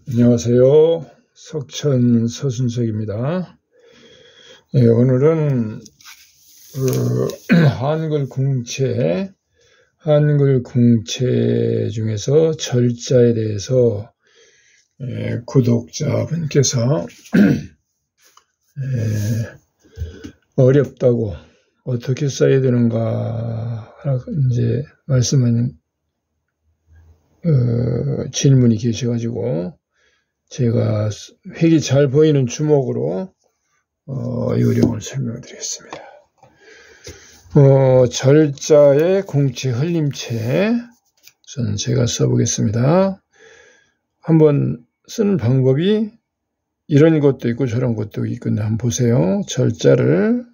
안녕하세요. 석천 서순석입니다. 네, 오늘은 한글 궁체 중에서 절자에 대해서 구독자분께서 어렵다고 어떻게 써야 되는가 이제 말씀하는 질문이 계셔가지고 제가 획이 잘 보이는 주먹으로 요령을 설명드리겠습니다. 절자의 궁체 흘림체 저는 제가 써보겠습니다. 한번 쓰는 방법이 이런 것도 있고 저런 것도 있는데 한번 보세요. 절자를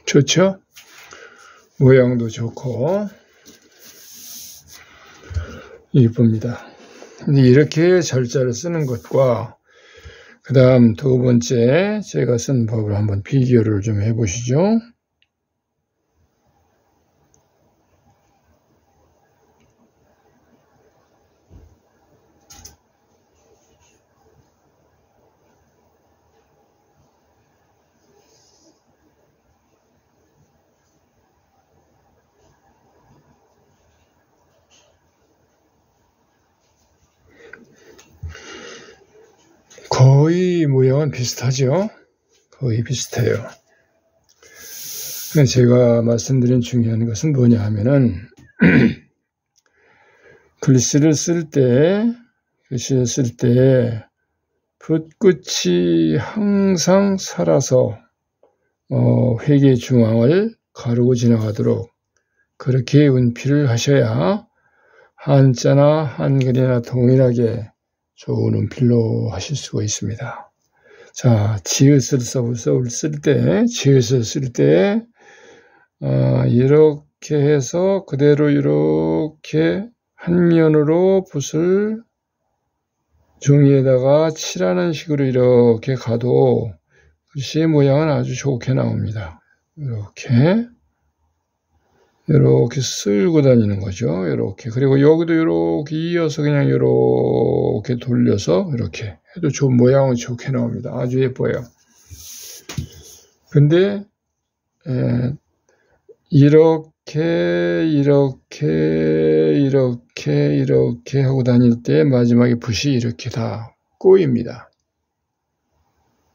좋죠? 모양도 좋고 이쁩니다. 이렇게 절자를 쓰는 것과 그 다음 두 번째 제가 쓴 법을 한번 비교를 좀 해보시죠. 거의 모양은 비슷하죠? 거의 비슷해요. 제가 말씀드린 중요한 것은 뭐냐 하면은 글씨를 쓸 때 붓끝이 항상 살아서 획의 중앙을 가르고 지나가도록 그렇게 운필을 하셔야 한자나 한글이나 동일하게 좋은 운필로 하실 수가 있습니다. 자, 지읒을 쓸 때 이렇게 해서 그대로 이렇게 한 면으로 붓을 종이에다가 칠하는 식으로 이렇게 가도 글씨의 모양은 아주 좋게 나옵니다. 이렇게 쓸고 다니는 거죠. 이렇게. 그리고 여기도 이렇게 이어서 그냥 이렇게 돌려서 이렇게 해도 좋은 모양은 좋게 나옵니다. 아주 예뻐요. 근데 이렇게 하고 다닐 때 마지막에 붓이 이렇게 다 꼬입니다.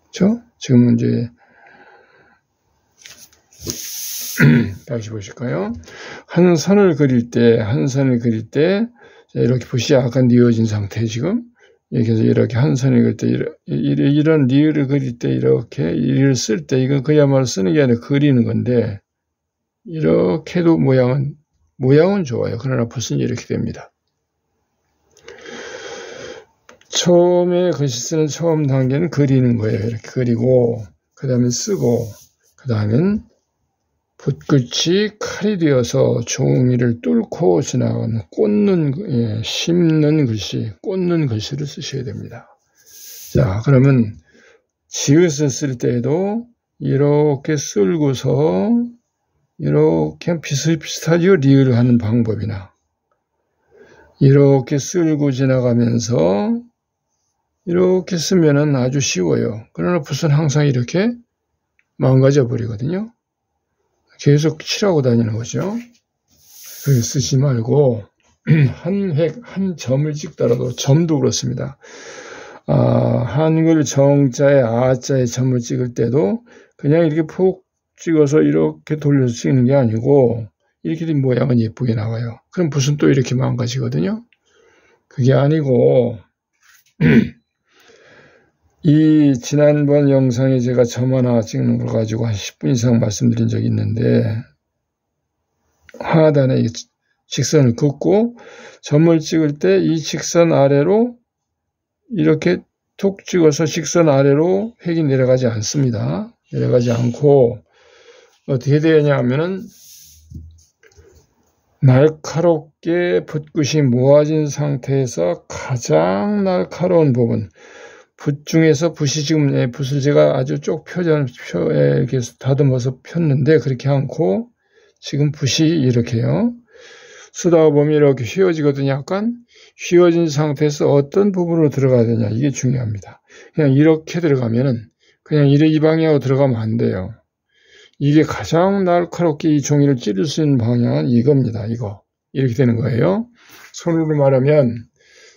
그렇죠? 지금 이제 다시 보실까요? 한 선을 그릴 때 이렇게 붓이 약간 뉘어진 상태 지금 이렇게 해서 이렇게 한 선을 그릴 때 이런 리을을 그릴 때 이렇게 리을 쓸 때 이건 그야말로 쓰는 게 아니라 그리는 건데 이렇게 해도 모양은 좋아요. 그러나 붓은 이렇게 됩니다. 처음에 글씨 쓰는 처음 단계는 그리는 거예요. 이렇게 그리고 그 다음에 쓰고 그 다음엔 붓끝이 칼이 되어서 종이를 뚫고 지나가는 꽂는 글씨를 쓰셔야 됩니다. 자, 그러면 지읒을 쓸 때에도 이렇게 쓸고서 이렇게 비슷하죠? 리을을 하는 방법이나 이렇게 쓸고 지나가면서 이렇게 쓰면은 아주 쉬워요. 그러나 붓은 항상 이렇게 망가져 버리거든요. 계속 칠하고 다니는 거죠. 그렇게 쓰지 말고 한 점을 찍더라도 점도 그렇습니다. 한글 정자에 아자에 점을 찍을 때도 그냥 이렇게 푹 찍어서 이렇게 돌려서 찍는 게 아니고 이렇게 된 모양은 예쁘게 나와요. 그럼 붓은 또 이렇게 망가지거든요. 그게 아니고 이 지난번 영상에 제가 점 하나 찍는 걸 가지고 한 10분 이상 말씀드린 적이 있는데 하단에 직선을 긋고 점을 찍을 때 이 직선 아래로 이렇게 툭 찍어서 직선 아래로 획이 내려가지 않습니다. 내려가지 않고 어떻게 되냐 하면은 날카롭게 붓끝이 모아진 상태에서 가장 날카로운 부분, 붓 중에서 붓이 지금 붓을 제가 아주 쪽 이렇게 다듬어서 폈는데 그렇게 않고 지금 붓이 이렇게요. 쓰다가 보면 이렇게 휘어지거든요. 약간 휘어진 상태에서 어떤 부분으로 들어가야 되냐 이게 중요합니다. 그냥 이렇게 들어가면은 그냥 이 방향으로 들어가면 안 돼요. 이게 가장 날카롭게 이 종이를 찌를 수 있는 방향은 이겁니다. 이거 이렇게 되는 거예요. 손으로 말하면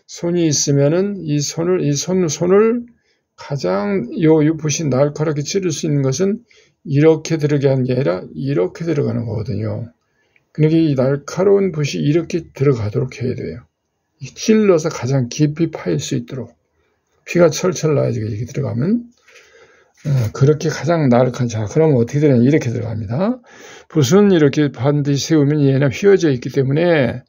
손이 있으면은 이 손을 가장 요 붓이 날카롭게 찌를 수 있는 것은 이렇게 들어가게 하는 게 아니라 이렇게 들어가는 거거든요. 그러니까 이 날카로운 붓이 이렇게 들어가도록 해야 돼요. 찔러서 가장 깊이 파일 수 있도록 피가 철철 나야지 이렇게 들어가면 그렇게 가장 날카로운. 자, 그러면 어떻게 되냐 이렇게 들어갑니다. 붓은 이렇게 반드시 세우면 얘는 휘어져 있기 때문에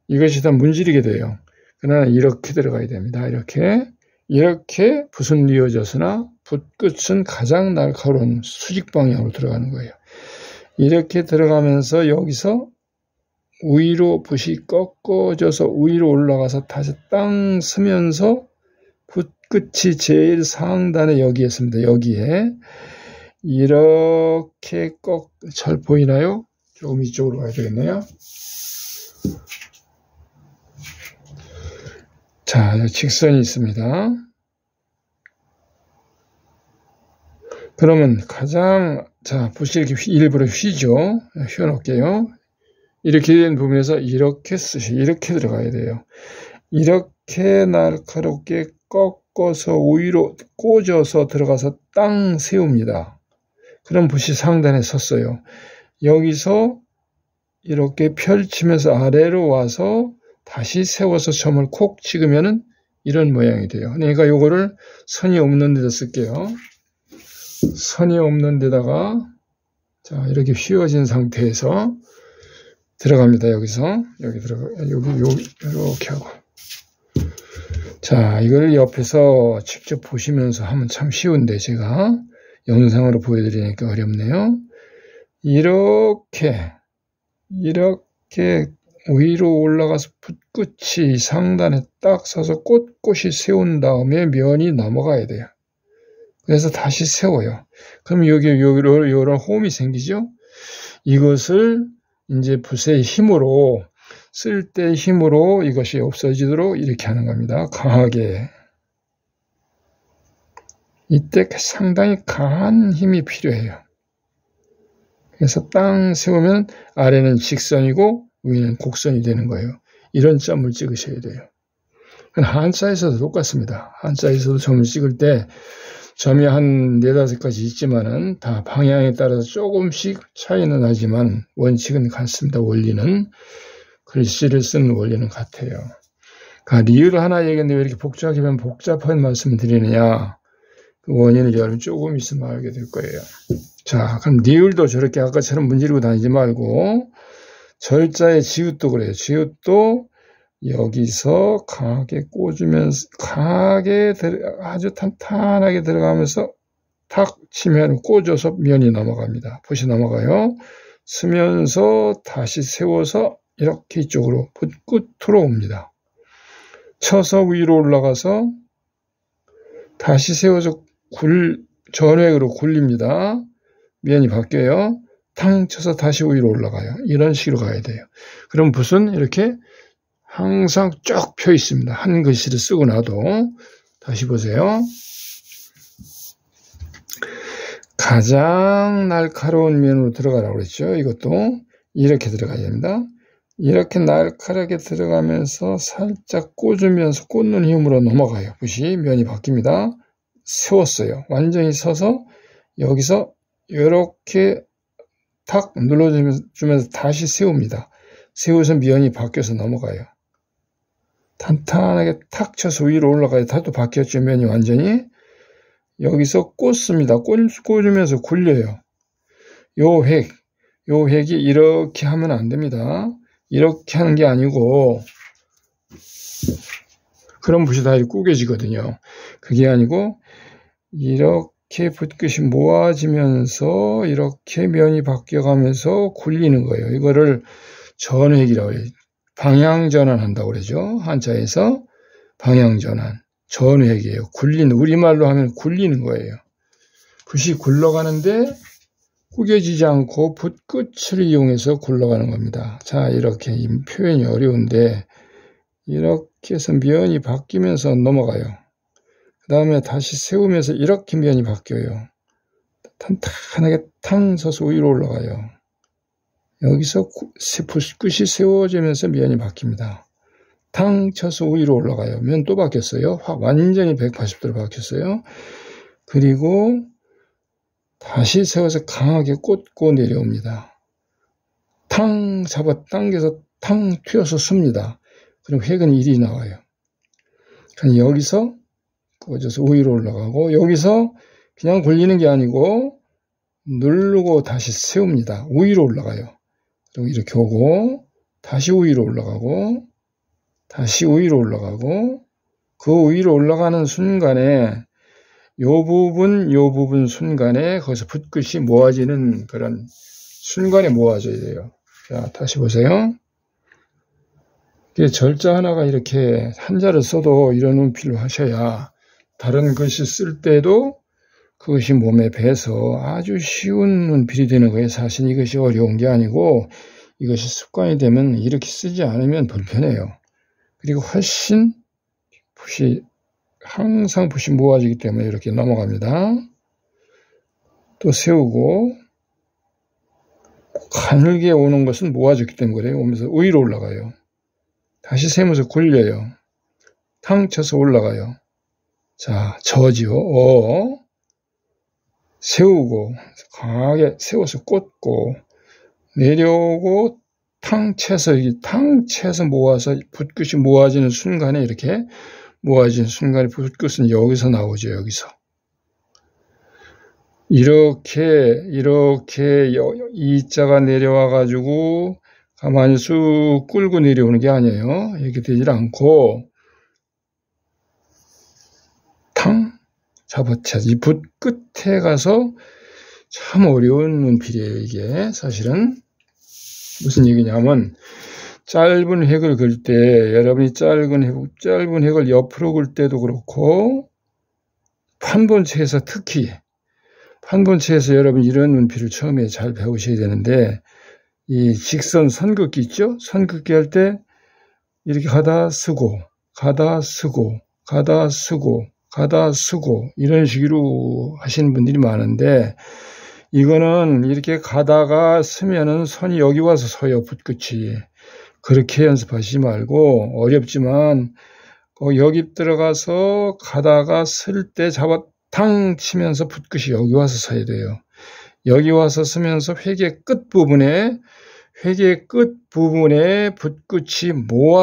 이것이 다 문지르게 돼요. 그러나 이렇게 들어가야 됩니다. 이렇게 붓은 이어져서나 붓끝은 가장 날카로운 수직 방향으로 들어가는 거예요. 이렇게 들어가면서 여기서 위로 붓이 꺾어져서 위로 올라가서 다시 땅 서면서 붓끝이 제일 상단에 여기에 있습니다. 여기에 이렇게 잘 보이나요? 조금 이쪽으로 가야 되겠네요. 자, 직선이 있습니다. 그러면 자, 붓이 이렇게 일부러 휘죠. 휘어놓을게요. 이렇게 된 부분에서 이렇게 들어가야 돼요. 이렇게 날카롭게 꺾어서 위로 꽂아서 들어가서 땅 세웁니다. 그럼 붓이 상단에 섰어요. 여기서 이렇게 펼치면서 아래로 와서 다시 세워서 점을 콕 찍으면은 이런 모양이 돼요. 그러니까 요거를 선이 없는 데다 쓸게요. 선이 없는 데다가 자, 이렇게 휘어진 상태에서 들어갑니다. 여기서 여기 이렇게 하고 자, 이걸 옆에서 직접 보시면서 하면 참 쉬운데 제가 영상으로 보여드리니까 어렵네요. 이렇게 위로 올라가서 붓끝이 상단에 딱 서서 꼿꼿이 세운 다음에 면이 넘어가야 돼요. 그래서 다시 세워요. 그럼 여기로 이런 홈이 생기죠? 이것을 이제 붓의 힘으로 쓸 때 힘으로 이것이 없어지도록 이렇게 하는 겁니다. 강하게. 이때 상당히 강한 힘이 필요해요. 그래서 땅 세우면 아래는 직선이고 위는 곡선이 되는 거예요. 이런 점을 찍으셔야 돼요. 한자에서도 똑같습니다. 한자에서도 점을 찍을 때 점이 한 4-5가지 있지만은 다 방향에 따라서 조금씩 차이는 나지만 원칙은 같습니다. 원리는. 글씨를 쓰는 원리는 같아요. 그러니까 리을 하나 얘기했는데 왜 이렇게 복잡한 말씀을 드리느냐. 그 원인을 여러분 조금 있으면 알게 될 거예요. 자, 그럼 리을도 저렇게 아까처럼 문지르고 다니지 말고 절자의 지읒도 그래요. 지읒도 여기서 강하게 꽂으면서 아주 탄탄하게 들어가면서 탁 치면 꽂아서 면이 넘어갑니다. 붓이 넘어가요. 쓰면서 다시 세워서 이렇게 이쪽으로 끝으로 옵니다. 쳐서 위로 올라가서 다시 세워서 전획으로 굴립니다. 면이 바뀌어요. 탕 쳐서 다시 위로 올라가요. 이런 식으로 가야 돼요. 그럼 붓은 이렇게 항상 쭉 펴 있습니다. 한 글씨를 쓰고 나도. 다시 보세요. 가장 날카로운 면으로 들어가라고 그랬죠. 이것도 이렇게 들어가야 됩니다. 이렇게 날카롭게 들어가면서 살짝 꽂으면서 꽂는 힘으로 넘어가요. 붓이 면이 바뀝니다. 세웠어요. 완전히 서서 여기서 이렇게 탁 눌러주면서 다시 세웁니다. 세워서 면이 바뀌어서 넘어가요. 탄탄하게 탁 쳐서 위로 올라가요. 다도 바뀌었죠. 면이 완전히. 여기서 꽂습니다. 꽂으면서 굴려요. 요 획이 이렇게 하면 안 됩니다. 이렇게 하는 게 아니고 그런 붓이 다 구겨지거든요. 그게 아니고 이렇게 붓끝이 모아지면서 이렇게 면이 바뀌어가면서 굴리는 거예요. 이거를 전획이라고 해요. 방향전환한다고 그러죠. 한자에서 방향전환, 전획이에요. 우리말로 하면 굴리는 거예요. 붓이 굴러가는데 구겨지지 않고 붓 끝을 이용해서 굴러가는 겁니다. 자, 이렇게 이 표현이 어려운데 이렇게 해서 면이 바뀌면서 넘어가요. 그 다음에 다시 세우면서 이렇게 면이 바뀌어요. 탄탄하게 탕 서서 위로 올라가요. 여기서 붓끝이 세워지면서 면이 바뀝니다. 탕 쳐서 위로 올라가요. 면 또 바뀌었어요. 완전히 180도로 바뀌었어요. 그리고 다시 세워서 강하게 꽂고 내려옵니다. 탕 잡아 당겨서 탕 튀어서 씁니다. 그럼 획은 1이 나와요. 그럼 여기서 꽂아서 위로 올라가고 여기서 그냥 굴리는 게 아니고 누르고 다시 세웁니다. 위로 올라가요. 그리고 이렇게 오고 다시 위로 올라가고 다시 위로 올라가고 그 위로 올라가는 순간에 요 부분 순간에 거기서 붓끝이 모아지는 그런 순간에 모아져야 돼요. 자, 다시 보세요. 절자 하나가 이렇게 한자를 써도 이런 운필로 하셔야 다른 글씨 쓸 때도 그것이 몸에 배서 아주 쉬운 운필이 되는 거예요. 사실 이것이 어려운 게 아니고 이것이 습관이 되면 이렇게 쓰지 않으면 불편해요. 그리고 훨씬 항상 붓이 모아지기 때문에 이렇게 넘어갑니다. 또 세우고 가늘게 오는 것은 모아졌기 때문에 그래요. 오면서 위로 올라가요. 다시 세우면서 굴려요. 탕 쳐서 올라가요. 자, 저지요. 세우고 강하게 세워서 꽂고 내려오고 탕 채서 모아서 붓끝이 모아지는 순간에 이렇게 모아진 순간에 붓끝은 여기서 나오죠. 여기서 이렇게 이자가 내려와 가지고 가만히 쑥 끌고 내려오는 게 아니에요. 이렇게 되질 않고 탕 잡아채 이 붓 끝에 가서 참 어려운 문필이에요. 이게 사실은 무슨 얘기냐면 짧은 획을 그릴 때 여러분이 짧은 획을 옆으로 그릴 때도 그렇고 판본체에서 특히 판본체에서 여러분 이런 문필을 처음에 잘 배우셔야 되는데 이 직선 선긋기 있죠? 선긋기 할 때 이렇게 가다 쓰고 이런 식으로 하시는 분들이 많은데 이거는 이렇게 가다가 쓰면은 선이 여기 와서 서요. 붓끝이. 그렇게 연습하시지 말고 어렵지만 여기 들어가서 가다가 쓸 때 잡아 탕 치면서 붓끝이 여기 와서 서야 돼요. 여기 와서 쓰면서 획의 끝부분에 붓끝이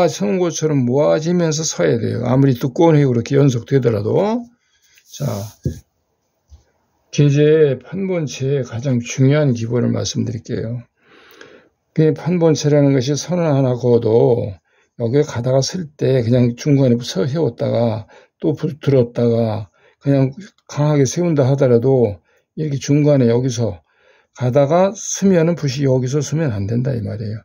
서는 것처럼 모아지면서 서야 돼요. 아무리 두꺼운 획으로 이렇게 연속되더라도. 자, 계제 판본체의 가장 중요한 기본을 말씀드릴게요. 판본체라는 것이 선을 하나 그어도 여기에 가다가 쓸 때 그냥 중간에 세웠다가 또 들었다가 그냥 강하게 세운다 하더라도 이렇게 중간에 여기서 가다가 쓰면은 붓이 여기서 쓰면 안 된다 이 말이에요.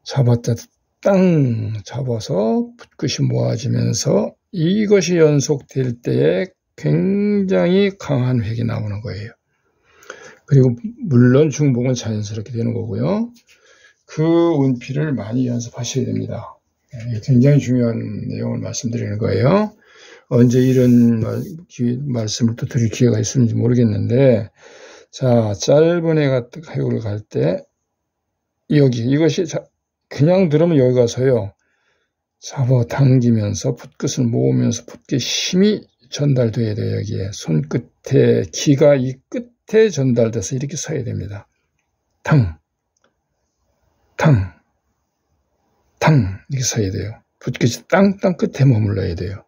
잡았다 땅 잡아서 붓끝이 모아지면서 이것이 연속될 때에 굉장히 강한 획이 나오는 거예요. 그리고 물론 중복은 자연스럽게 되는 거고요. 그 운필을 많이 연습하셔야 됩니다. 굉장히 중요한 내용을 말씀드리는 거예요. 언제 이런 말씀을 또 드릴 기회가 있을지 모르겠는데 자, 짧은 획을 갈 때 이것이 그냥 들으면 여기 가서요. 잡아 당기면서 붓끝을 모으면서 붓깃 힘이 전달돼야 돼요. 여기에 손끝에 기가 이 끝에 전달돼서 이렇게 서야 됩니다. 탕 이렇게 서야 돼요. 붓깃이 땅 끝에 머물러야 돼요.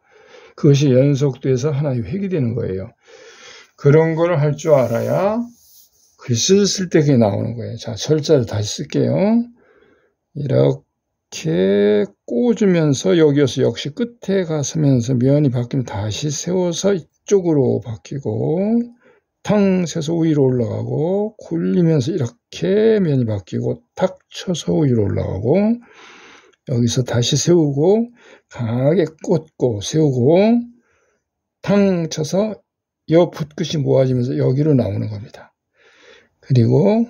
그것이 연속돼서 하나의 획이 되는 거예요. 그런 걸 할 줄 알아야 글씨를 쓸 때 그게 나오는 거예요. 자, 철자를 다시 쓸게요. 이렇게 꽂으면서 여기서 역시 끝에 가서면서 면이 바뀌면 다시 세워서 이쪽으로 바뀌고 탕 세서 위로 올라가고 굴리면서 이렇게 면이 바뀌고 탁 쳐서 위로 올라가고 여기서 다시 세우고 강하게 꽂고 세우고 탕 쳐서 여 붓끝이 모아지면서 여기로 나오는 겁니다. 그리고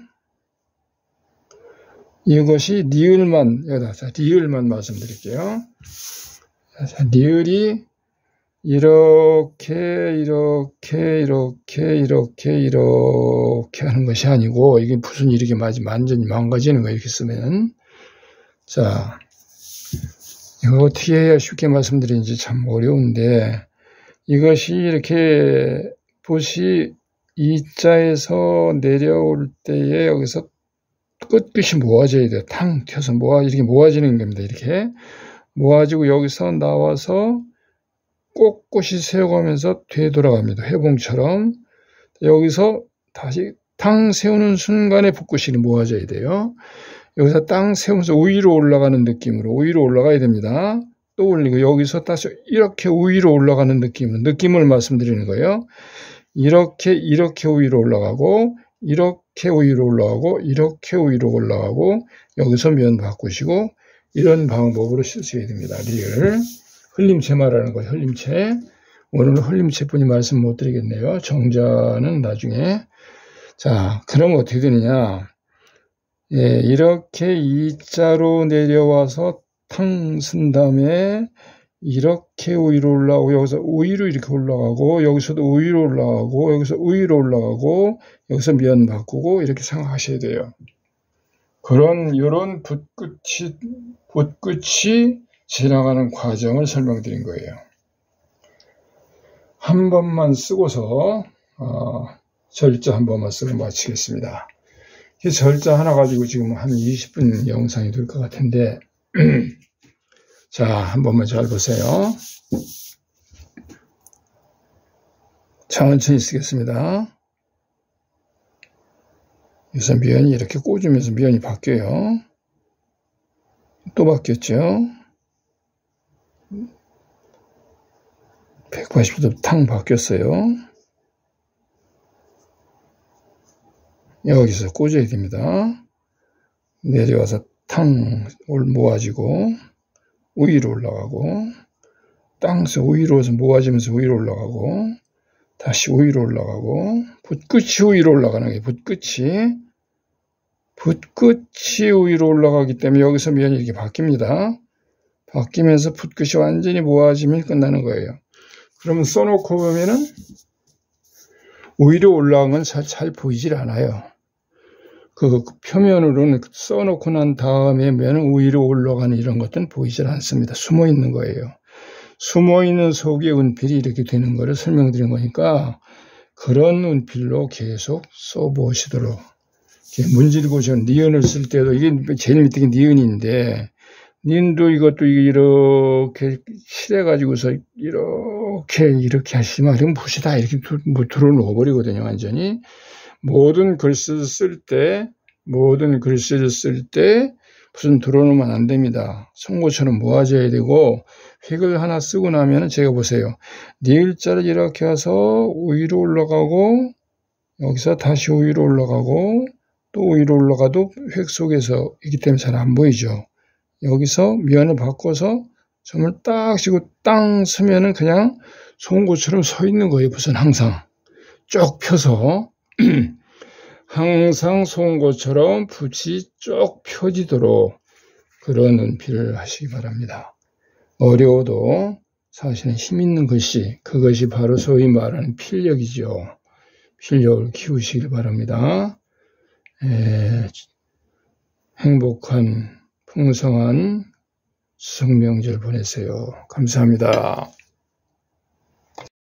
이것이 니을만, 여기다 니을만 말씀드릴게요. 니을이 이렇게 하는 것이 아니고, 이게 무슨 이렇게 완전히 망가지는 거예요, 이렇게 쓰면. 자, 이거 어떻게 해야 쉽게 말씀드리는지 참 어려운데, 이것이 이렇게 붓이 이자에서 내려올 때에 여기서 끝끝이 모아져야 돼요. 탕 튀어서 이렇게 모아지는 겁니다. 이렇게 모아지고 여기서 나와서 꼿꼿이 세워가면서 되돌아갑니다. 회봉처럼. 여기서 다시 탕 세우는 순간에 붓끝이 모아져야 돼요. 여기서 땅 세우면서 위로 올라가는 느낌으로 위로 올라가야 됩니다. 또 올리고 여기서 다시 이렇게 위로 올라가는 느낌을 말씀드리는 거예요. 이렇게 위로 올라가고 이렇게 위로 올라가고 이렇게 위로 올라가고 여기서 면 바꾸시고 이런 방법으로 쓰셔야 됩니다. 리을 흘림체 말하는 거예요. 흘림체. 오늘은 흘림체뿐이 말씀 못 드리겠네요. 정자는 나중에. 자, 그럼 어떻게 되느냐. 예, 이렇게 이자로 내려와서 탕 쓴 다음에 이렇게 위로 올라가고 여기서 위로 이렇게 올라가고 여기서도 위로 올라가고 여기서 위로 올라가고 여기서 면 바꾸고 이렇게 생각하셔야 돼요. 이런 붓끝이 지나가는 과정을 설명드린 거예요. 한 번만 쓰고서 절자 한 번만 쓰고 마치겠습니다. 이 절자 하나 가지고 지금 한 20분 영상이 될 것 같은데 자, 한 번만 잘 보세요. 천천히 쓰겠습니다. 여기서 면이 이렇게 꽂으면서 면이 바뀌어요. 또 바뀌었죠. 180도 탕 바뀌었어요. 여기서 꽂아야 됩니다. 내려와서 탕 모아지고 위로 올라가고 땅에서 위로 해서 모아지면서 위로 올라가고 다시 위로 올라가고 붓끝이 위로 올라가는 거예요. 붓끝이 위로 올라가기 때문에 여기서 면이 이렇게 바뀝니다. 바뀌면서 붓끝이 완전히 모아지면 끝나는 거예요. 그러면 써놓고 보면은 위로 올라간 건 잘 보이질 않아요. 그 표면으로는 써놓고 난 다음에 면은 위로 올라가는 이런 것들은 보이질 않습니다. 숨어 있는 거예요. 숨어 있는 속의 운필이 이렇게 되는 거를 설명드린 거니까 그런 운필로 계속 써보시도록. 문질고 전 니은을 쓸 때도 이게 제일 밑에 니은인데 니은도 이것도 이렇게 칠해가지고서 이렇게 하시면 그럼 붓이 다 이렇게 들어놓아버리거든요. 완전히. 모든 글씨를 쓸 때 무슨 들어놓으면 안 됩니다. 송곳처럼 모아져야 되고 획을 하나 쓰고 나면 제가 보세요. 니을자를 이렇게 해서 위로 올라가고 여기서 다시 위로 올라가고 또 위로 올라가도 획 속에서 있기 때문에 잘 안 보이죠. 여기서 면을 바꿔서 점을 딱 치고 땅 쓰면은 그냥 송곳처럼 서 있는 거예요. 무슨 항상 쭉 펴서 항상 송곳처럼 붓이 쭉 펴지도록 그런 운필을 하시기 바랍니다. 어려워도 사실은 힘 있는 글씨, 그것이 바로 소위 말하는 필력이죠. 필력을 키우시길 바랍니다. 행복한 풍성한 추석 명절 보내세요. 감사합니다.